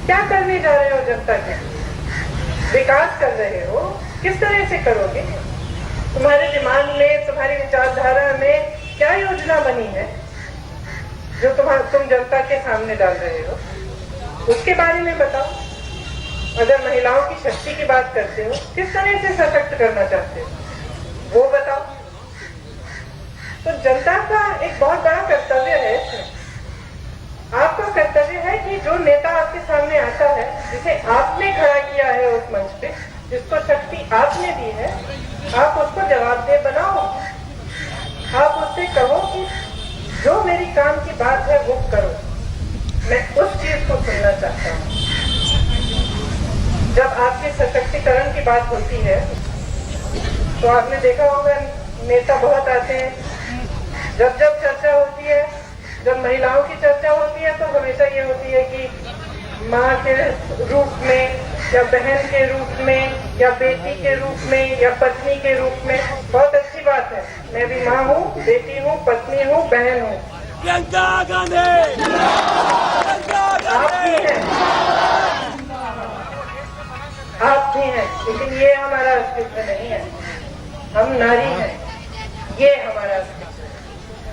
क्या करने जा रहे हो जनता के? विकास कर रहे हो, किस तरह से करोगे? तुम्हारे दिमाग में, तुम्हारी विचारधारा में क्या योजना बनी है जो तुम जनता के सामने डाल रहे हो? उसके बारे में बताओ। अगर महिलाओं की शक्ति की बात करते हो, किस तरह से सशक्त करना चाहते हो, वो बताओ। तो जनता का एक बहुत बड़ा कर्तव्य है इसमें। आपका कर्तव्य है कि जो नेता आपके सामने आता है, जिसे आपने खड़ा किया है उस मंच पे, जिसको शक्ति आपने दी है, आप उसको जवाबदेह बनाओ। आप उससे कहो कि जो मेरी काम की बात है वो करो। मैं उस चीज को सुनना चाहता हूँ। जब आपके सशक्तिकरण की बात होती है तो आपने देखा होगा नेता बहुत आते हैं। जब जब चर्चा होती है, जब महिलाओं की चर्चा होती है तो हमेशा ये होती है कि माँ के रूप में या बहन के रूप में या बेटी के रूप में या पत्नी के रूप में। बहुत अच्छी बात है, मैं भी माँ हूँ, बेटी हूँ, पत्नी हूँ, बहन हूँ। प्रियंका गांधी आप भी हैं, आप भी हैं, लेकिन ये हमारा अस्तित्व नहीं है। हम नारी हैं, ये हमारा अस्तित्व है।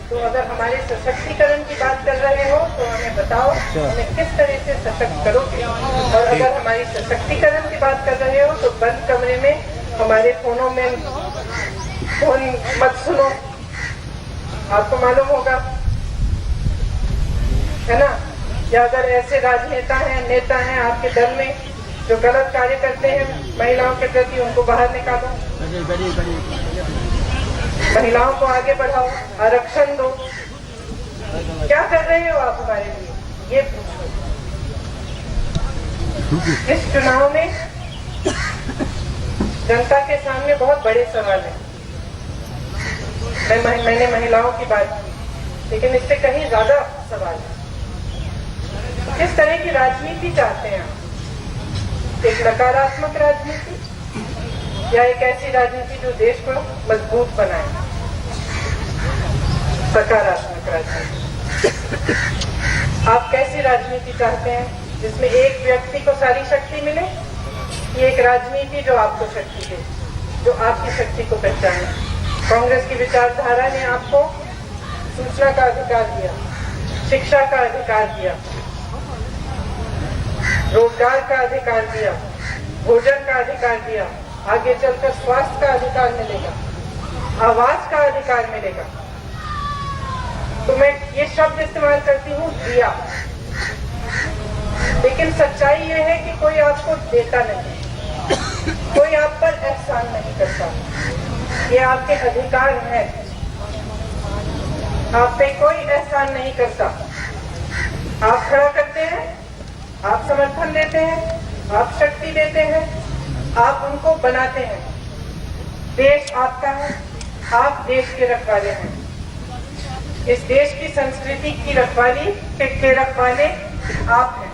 तो अगर हमारे सशक्तिकरण की बात कर रहे हो तो हमें बताओ, हमें किस तरह से सशक्त करोगे। और अगर हमारी सशक्तिकरण की बात कर रहे हो तो बंद कमरे में हमारे फोनों में फोन मत सुनो। आपको मालूम होगा, है ना? या अगर ऐसे राजनेता हैं, नेता हैं आपके दल में जो गलत कार्य करते हैं महिलाओं के प्रति, उनको बाहर निकालो। महिलाओं को आगे बढ़ाओ, आरक्षण दो। क्या कर रहे हो आप हमारे लिए, ये पूछो। इस चुनाव में जनता के सामने बहुत बड़े सवाल हैं। मैंने महिलाओं की बात की, लेकिन इससे कहीं ज्यादा सवाल है। किस तरह की राजनीति चाहते हैं आप? एक नकारात्मक राजनीति या एक ऐसी राजनीति जो देश को मजबूत बनाए? सकारात्मक राजनीति। आप कैसी राजनीति चाहते हैं, जिसमें एक व्यक्ति को सारी शक्ति मिले, कि एक राजनीति जो आपको शक्ति दे, जो आपकी शक्ति को पहचाने? कांग्रेस की विचारधारा ने आपको सूचना का अधिकार दिया, शिक्षा का अधिकार दिया, रोजगार का अधिकार दिया, भोजन का अधिकार दिया, आगे चलकर स्वास्थ्य का अधिकार मिलेगा, आवास का अधिकार मिलेगा। तो मैं ये शब्द इस्तेमाल करती हूँ, दिया। लेकिन सच्चाई ये है कि कोई आपको देता नहीं, कोई आप पर एहसान नहीं करता। ये आपके अधिकार है, आप पे कोई एहसान नहीं करता। आप खड़ा करते हैं, आप समर्थन देते हैं, आप शक्ति देते हैं, आप उनको बनाते हैं। देश आपका है, आप देश के रखवाले हैं। इस देश की संस्कृति की रखवाली के रखवाले आप हैं।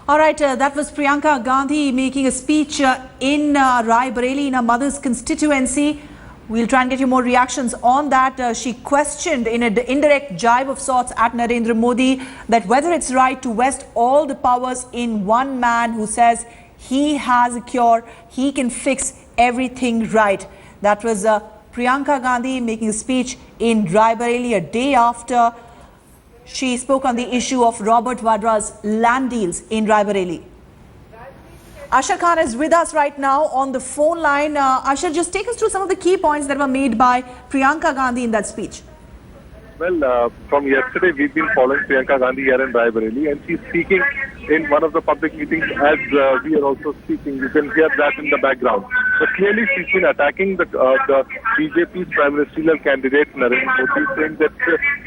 All right, that was Priyanka Gandhi making a speech in Rai Bareli, in her mother's constituency. We'll try and get you more reactions on that. She questioned in an indirect jibe of sorts at Narendra Modi that whether it's right to vest all the powers in one man who says he has a cure, he can fix everything right. That was Priyanka Gandhi making a speech in Rai Bareli a day after she spoke on the issue of Robert Vadra's land deals in Rai Bareli. Asha Khan is with us right now on the phone line. Asha, just take us through some of the key points that were made by Priyanka Gandhi in that speech. Well, from yesterday, we've been following Priyanka Gandhi here in Rai Bareli, and she's speaking in one of the public meetings as we are also speaking. You can hear that in the background. But clearly, she's been attacking the BJP's prime ministerial candidate, Narendra Modi, saying that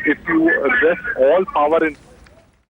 if you rest all power in